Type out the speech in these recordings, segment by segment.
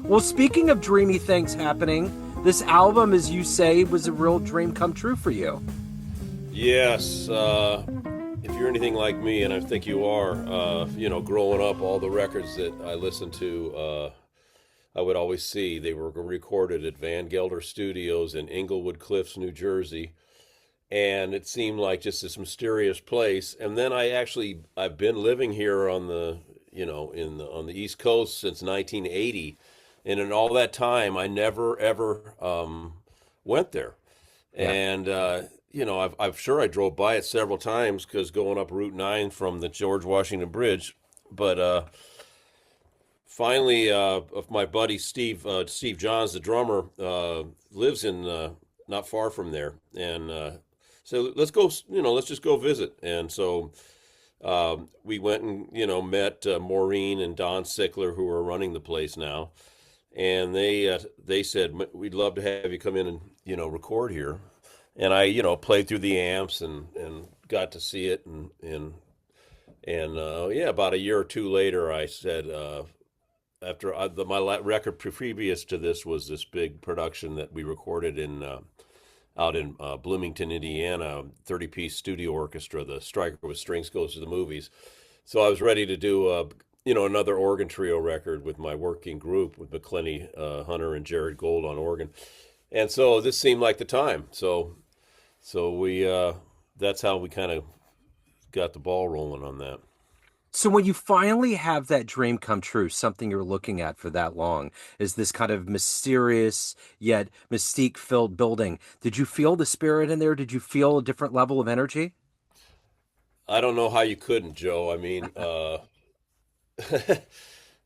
Well, speaking of dreamy things happening, this album, as you say, was a real dream come true for you. Yes. If you're anything like me, and I think you are, growing up, all the records that I listened to, I would always see they were recorded at Gelder Studios in Englewood Cliffs, New Jersey. And it seemed like just this mysterious place. And then I've been living here on the East Coast since 1980. And in all that time, I never, ever went there. Yeah. And, I'm sure I drove by it several times because going up Route 9 from the George Washington Bridge. But finally, my buddy Steve Johns, the drummer, lives in not far from there. And so let's just go visit. And so we went and, met Maureen and Don Sickler, who are running the place now. And they said, we'd love to have you come in and, record here. And I, played through the amps and got to see it. And about a year or two later, I said, my record previous to this was this big production that we recorded out in Bloomington, Indiana, 30-piece studio orchestra, the Stryker with Strings Goes to the Movies. So I was ready to do another organ trio record with my working group with McClenty Hunter and Jared Gold on organ. And so this seemed like the time. So we that's how we kind of got the ball rolling on that. So when you finally have that dream come true, something you're looking at for that long, is this kind of mysterious yet mystique-filled building. Did you feel the spirit in there? Did you feel a different level of energy? I don't know how you couldn't, Joe. I mean,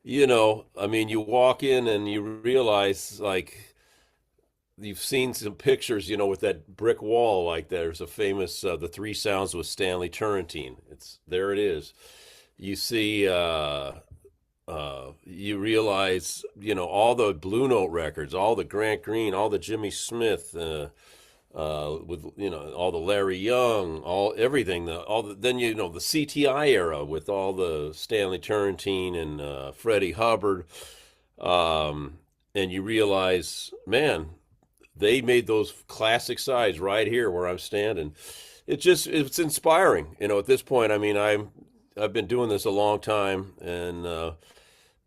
you walk in and you realize, like, you've seen some pictures, with that brick wall, like there's a famous, the Three Sounds with Stanley Turrentine. There it is. You see, you realize, all the Blue Note records, all the Grant Green, all the Jimmy Smith, with, all the Larry Young, everything, then, the CTI era with all the Stanley Turrentine and Freddie Hubbard. And you realize, man, they made those classic sides right here where I'm standing. It's inspiring. At this point, I mean, I've been doing this a long time, and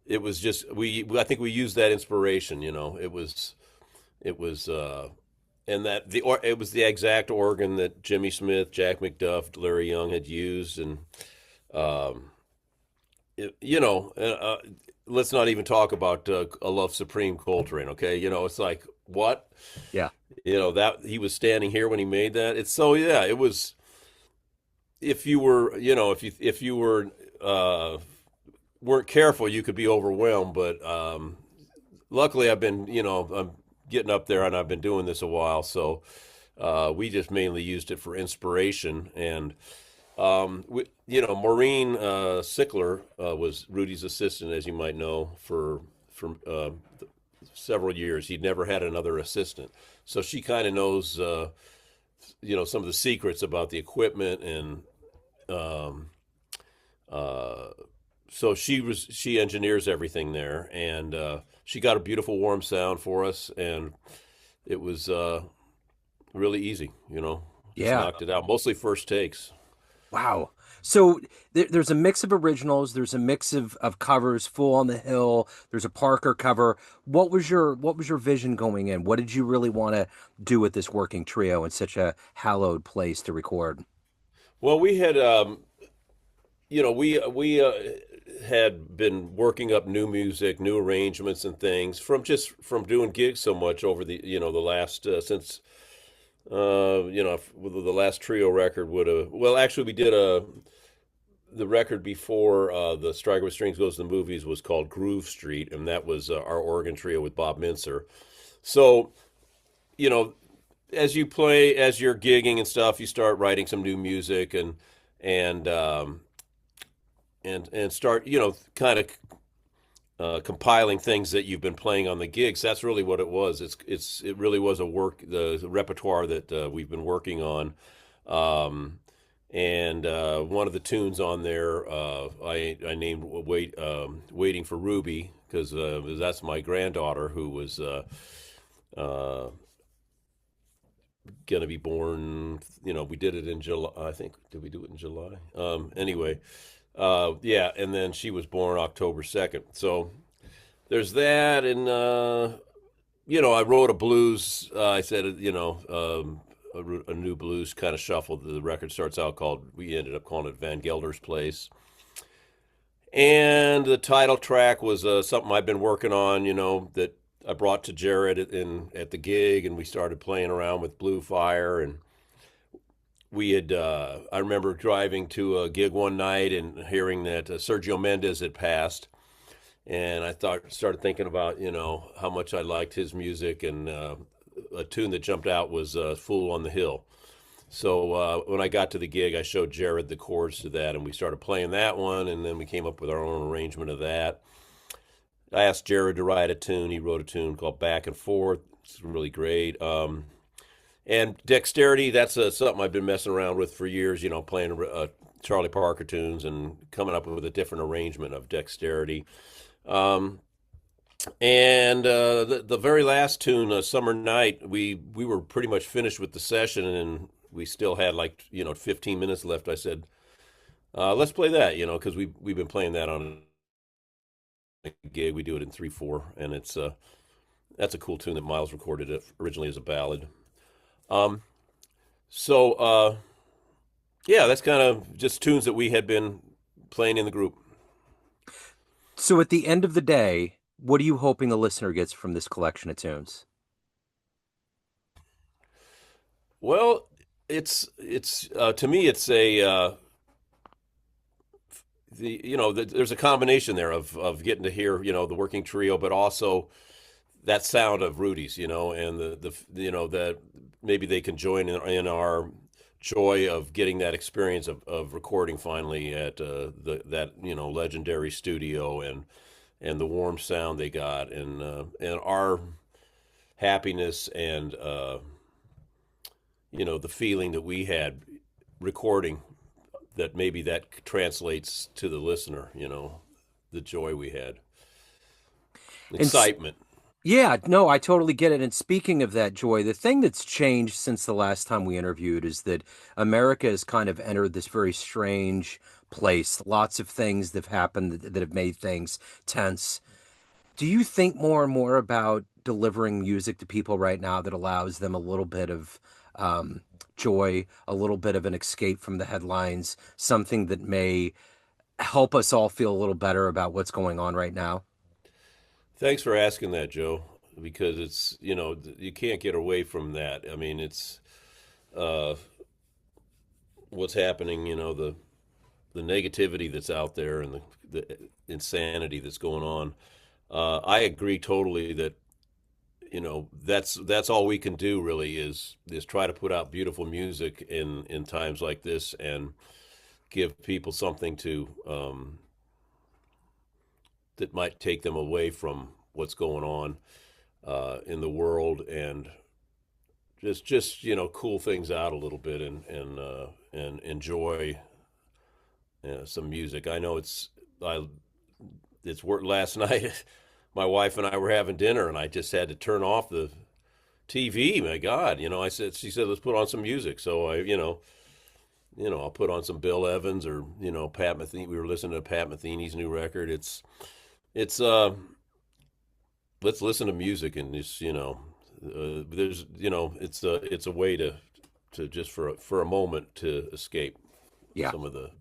it was just I think we used that inspiration. It was and it was the exact organ that Jimmy Smith, Jack McDuff, Larry Young had used, and let's not even talk about A Love Supreme Coltrane. Okay, it's like, what? Yeah. That he was standing here when he made that. It's so, yeah, it was. If you were, if you were weren't careful, you could be overwhelmed. But luckily, I've been, I'm getting up there, and I've been doing this a while. So we just mainly used it for inspiration. And Maureen Sickler was Rudy's assistant, as you might know, for several years. He'd never had another assistant, so she kind of knows, some of the secrets about the equipment, and so she engineers everything there, and she got a beautiful warm sound for us, and it was really easy. Just knocked it out, mostly first takes. Wow. So there's a mix of originals. There's a mix of covers. Full on the Hill. There's a Parker cover. What was your vision going in? What did you really want to do with this working trio in such a hallowed place to record? Well, we had, we had been working up new music, new arrangements, and things from doing gigs so much over the the last since. The last trio record would have. Well, actually, we did the record before the Stryker with Strings Goes to the Movies was called Groove Street, and that was our organ trio with Bob Mintzer. So, as you're gigging and stuff, you start writing some new music and start kind of compiling things that you've been playing on the gigs. That's really what it was. It really was the repertoire that we've been working on. and one of the tunes on there I named "Waiting for Ruby" because that's my granddaughter who was uh, going to be born. We did it in July. I think did we do it in July? Anyway, yeah, and then she was born October 2nd. So there's that, and I wrote a blues. I said, a new blues kind of shuffle. The record starts out called. We ended up calling it Van Gelder's Place, and the title track was something I've been working on. That I brought to Jared at the gig, and we started playing around with Blue Fire, and we had. I remember driving to a gig one night and hearing that Sergio Mendes had passed, and I started thinking about how much I liked his music, and a tune that jumped out was "Fool on the Hill." So when I got to the gig, I showed Jared the chords to that, and we started playing that one, and then we came up with our own arrangement of that. I asked Jared to write a tune. He wrote a tune called "Back and Forth." It's really great. And Dexterity, that's something I've been messing around with for years, playing Charlie Parker tunes and coming up with a different arrangement of Dexterity. Um, and the very last tune, Summer Night, we were pretty much finished with the session, and we still had 15 minutes left. I said, let's play that, because we've been playing that on a gig. We do it in 3/4, and that's a cool tune that Miles recorded it originally as a ballad. Um, so yeah, that's kind of just tunes that we had been playing in the group. So at the end of the day, what are you hoping the listener gets from this collection of tunes? Well, it's to me it's a there's a combination there of getting to hear the working trio, but also that sound of Rudy's, and that maybe they can join in our joy of getting that experience of recording finally at that legendary studio, and the warm sound they got, and our happiness, and the feeling that we had recording, that maybe that translates to the listener, the joy we had, And excitement. yeah, no, I totally get it. And speaking of that joy, the thing that's changed since the last time we interviewed is that America has kind of entered this very strange place. Lots of things that have happened that have made things tense. Do you think more and more about delivering music to people right now that allows them a little bit of joy, a little bit of an escape from the headlines, something that may help us all feel a little better about what's going on right now? Thanks for asking that, Joe, because it's, you can't get away from that. I mean, it's uh, what's happening, the negativity that's out there, and the insanity that's going on. I agree totally that, that's all we can do really is try to put out beautiful music in times like this, and give people something to that might take them away from what's going on in the world, and just cool things out a little bit, and enjoy some music. I know it's work last night. My wife and I were having dinner, and I just had to turn off the TV. My God, she said, let's put on some music. So I'll put on some Bill Evans, or Pat Metheny. We were listening to Pat Metheny's new record. It's let's listen to music, and just there's it's a way to just for a moment to escape Yeah. some of the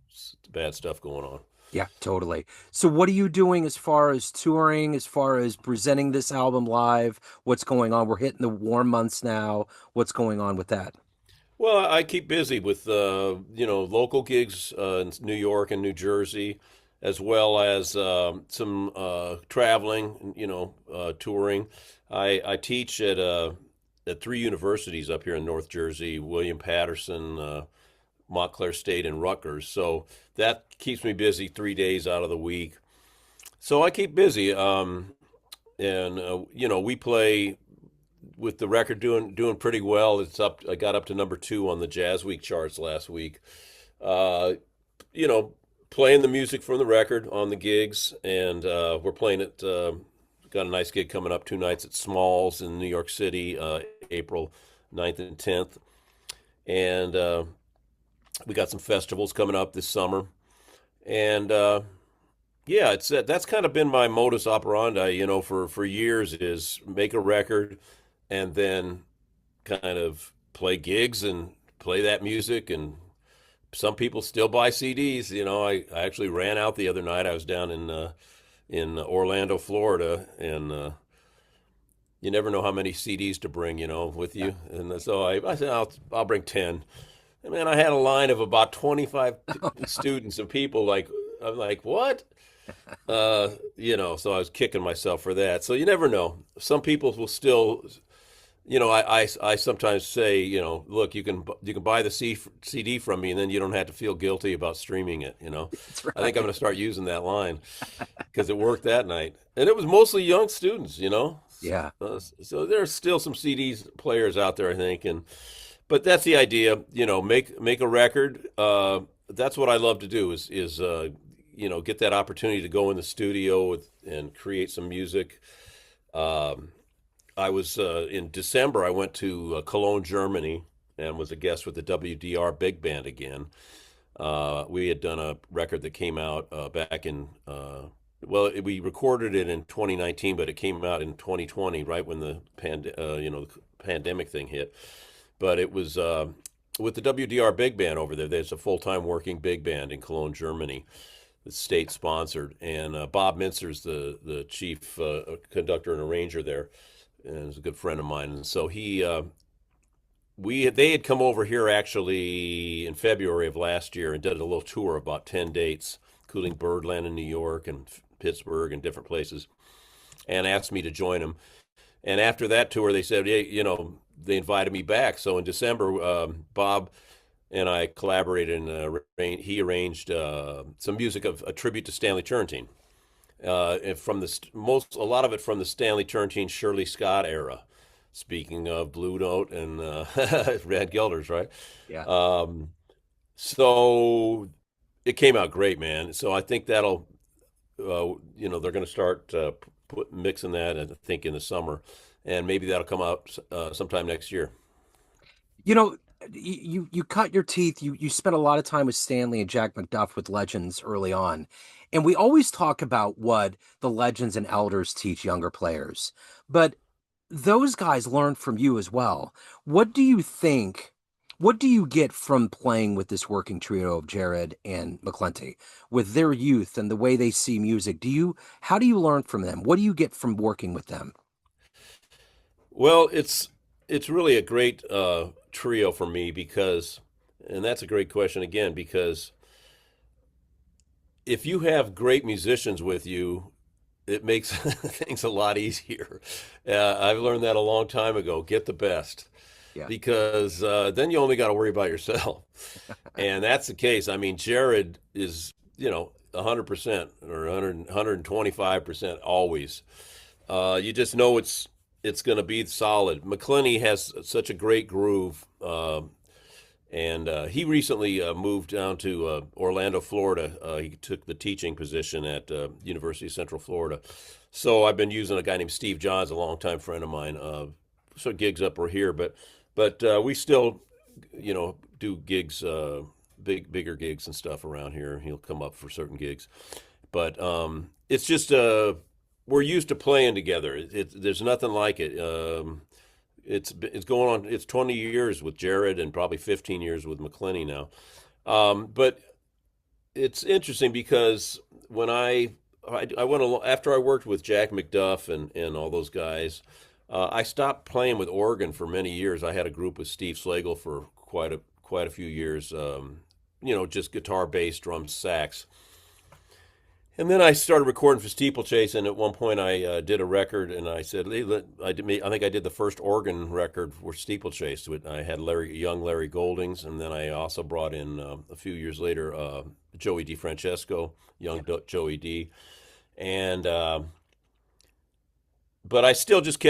bad stuff going on. Yeah, totally. So what are you doing as far as touring, as far as presenting this album live? What's going on? We're hitting the warm months now. What's going on with that? Well, I keep busy with local gigs in New York and New Jersey, as well as some traveling, touring. I teach at three universities up here in North Jersey: William Patterson, Montclair State, and Rutgers. So that keeps me busy 3 days out of the week. So I keep busy, and we play with the record doing pretty well. It's up. I got up to number 2 on the Jazz Week charts last week. uh, you know, playing the music from the record on the gigs, and we're playing it. Got a nice gig coming up 2 nights at Smalls in New York City, April 9th and 10th, and we got some festivals coming up this summer, and yeah, it's that's kind of been my modus operandi, for years is make a record and then kind of play gigs and play that music. And some people still buy CDs. I actually ran out the other night. I was down in Orlando, Florida, and you never know how many CDs to bring, with Yeah. you. And so I said I'll bring 10. And man, I had a line of about 25 students and people like I'm like, what? So I was kicking myself for that. So you never know. Some people will still, I sometimes say, look, you can buy the CD from me, and then you don't have to feel guilty about streaming it. That's I think I'm right. going to start using that line because it worked that night, and it was mostly young students. Yeah. So there's still some CDs players out there, I think, but that's the idea. Make a record. That's what I love to do get that opportunity to go in the studio and create some music. Um, I was in December. I went to Cologne, Germany, and was a guest with the WDR Big Band again. We had done a record that came out back in we recorded it in 2019, but it came out in 2020, right when the pandemic thing hit. But it was with the WDR Big Band over there. There's a full-time working big band in Cologne, Germany. It's state sponsored, and Bob Mintzer's the chief conductor and arranger there, and he's a good friend of mine. And so they had come over here actually in February of last year and did a little tour of about 10 dates, including Birdland in New York and Pittsburgh and different places, and asked me to join them. And after that tour, they said, hey, they invited me back. So in December, Bob and I collaborated, and he arranged some music of a tribute to Stanley Turrentine, and from a lot of it from the Stanley Turrentine Shirley Scott era. Speaking of Blue Note and Red Gelders, right? Yeah. Um, so it came out great, man. So I think that'll, they're going to start mixing that, I think, in the summer, and maybe that'll come out sometime next year. You know, you cut your teeth. You spent a lot of time with Stanley and Jack McDuff with Legends early on, and we always talk about what the legends and elders teach younger players, but those guys learn from you as well. What do you think? What do you get from playing with this working trio of Jared and McClenty, with their youth and the way they see music? How do you learn from them? What do you get from working with them? Well, it's really a great trio for me because, and that's a great question again, because if you have great musicians with you, it makes things a lot easier. I've learned that a long time ago. Get the best, Yeah. because then you only got to worry about yourself, and that's the case. I mean, Jared is 100% or 125% always. You just know it's going to be solid. McClenty has such a great groove. And he recently moved down to Orlando, Florida. He took the teaching position at University of Central Florida. So I've been using a guy named Steve Johns, a longtime friend of mine. So gigs up or here, but we still, do gigs, bigger gigs and stuff around here. He'll come up for certain gigs, but it's just we're used to playing together. There's nothing like it. It's going on. It's 20 years with Jared and probably 15 years with McClenty now. But it's interesting because when I went along after I worked with Jack McDuff and all those guys, I stopped playing with organ for many years. I had a group with Steve Slagle for quite a few years. Just guitar, bass, drums, sax. And then I started recording for Steeplechase, and at one point I did a record, and I said, hey, I think I did the first organ record for Steeplechase. I had young Larry Goldings, and then I also brought in a few years later Joey DiFrancesco, young Joey D, and but I still just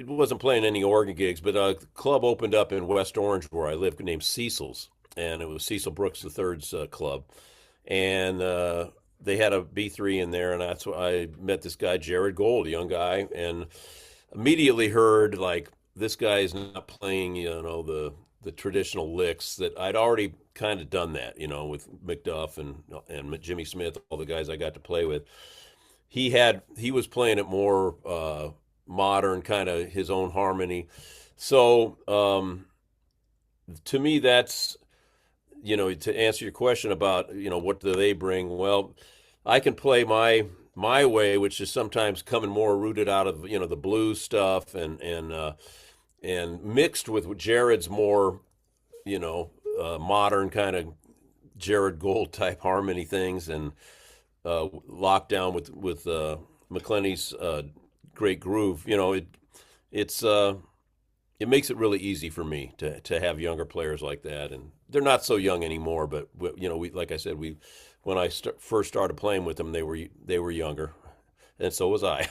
wasn't playing any organ gigs. But a club opened up in West Orange where I live named Cecil's, and it was Cecil Brooks III's club, and they had a B3 in there, and that's where I met this guy Jared Gold, a young guy, and immediately heard like this guy is not playing, the traditional licks that I'd already kind of done that, with McDuff and Jimmy Smith, all the guys I got to play with. He was playing it more modern, kind of his own harmony. So to me, that's to answer your question about what do they bring. Well, I can play my way, which is sometimes coming more rooted out of the blues stuff and mixed with Jared's more modern kind of Jared Gold type harmony things, and locked down with McClenty's great groove. It makes it really easy for me to have younger players like that, and they're not so young anymore. But like I said, when I first started playing with them, they were younger, and so was I.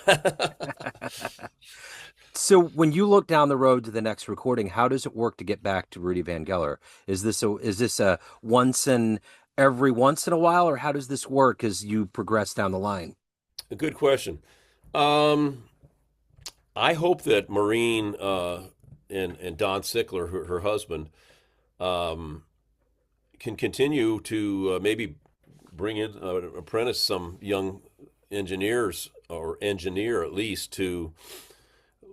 So when you look down the road to the next recording, how does it work to get back to Rudy Van Gelder? Is this a every once in a while, or how does this work as you progress down the line? A good question. I hope that Maureen and Don Sickler, her husband, can continue to maybe bring in apprentice some young engineers, or engineer at least, to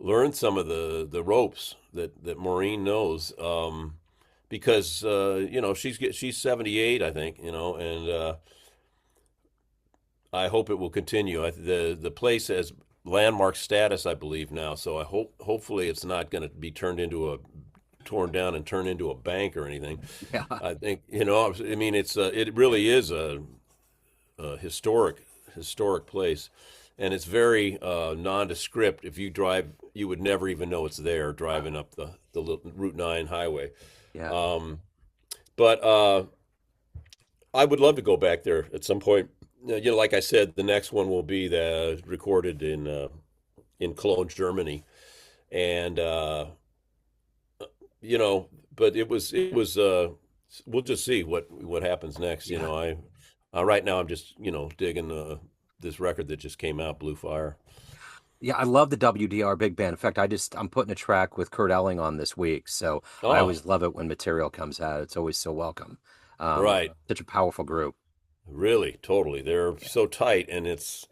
learn some of the ropes that Maureen knows, because she's 78, I think, and I hope it will continue. The place has landmark status, I believe, now, so I hopefully it's not going to be torn down and turned into a bank or anything. Yeah. I think it really is a historic place. And it's very nondescript. If you drive, you would never even know it's there driving up the Route 9 highway. Yeah. But I would love to go back there at some point. Like I said, the next one will be recorded in Cologne, Germany, and but it was we'll just see what happens next. Yeah. Right now I'm just digging this record that just came out, Blue Fire. Yeah, I love the WDR big band. In fact, I'm putting a track with Kurt Elling on this week, so I Oh, always love it when material comes out. It's always so welcome. right. Such a powerful group. Really, totally. They're so tight, and it's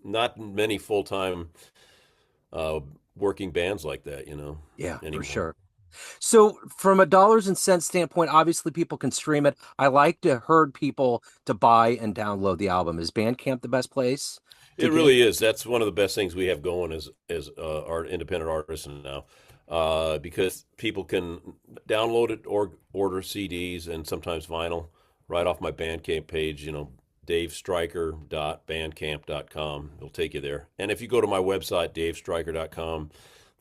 not many full-time working bands like that, Yeah, for anymore. sure. So from a dollars and cents standpoint, obviously people can stream it. I like to herd people to buy and download the album. Is Bandcamp the best place to It get? really is. That's one of the best things we have going as our independent artists now, because people can download it or order CDs and sometimes vinyl right off my Bandcamp page. DaveStryker.bandcamp.com. It'll take you there. And if you go to my website, DaveStryker.com,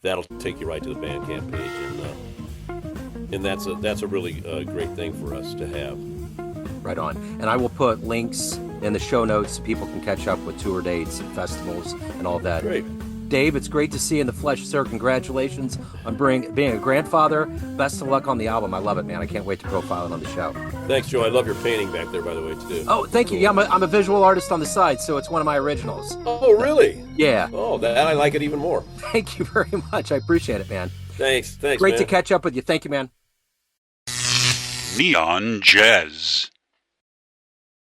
that'll take you right to the Bandcamp page, and that's a really great thing for us to have. Right on. And I will put links in the show notes so people can catch up with tour dates and festivals and all that. Great. Dave, it's great to see you in the flesh, sir. Congratulations on being a grandfather. Best of luck on the album. I love it, man. I can't wait to profile it on the show. Thanks, Joe. I love your painting back there, by the way, too. Oh, thank you. Cool. Yeah, I'm a visual artist on the side, so it's one of my originals. Oh, really? Yeah. Oh, that I like it even more. Thank you very much. I appreciate it, man. Thanks, Great man. to catch up with you. Thank you, man. Neon Jazz.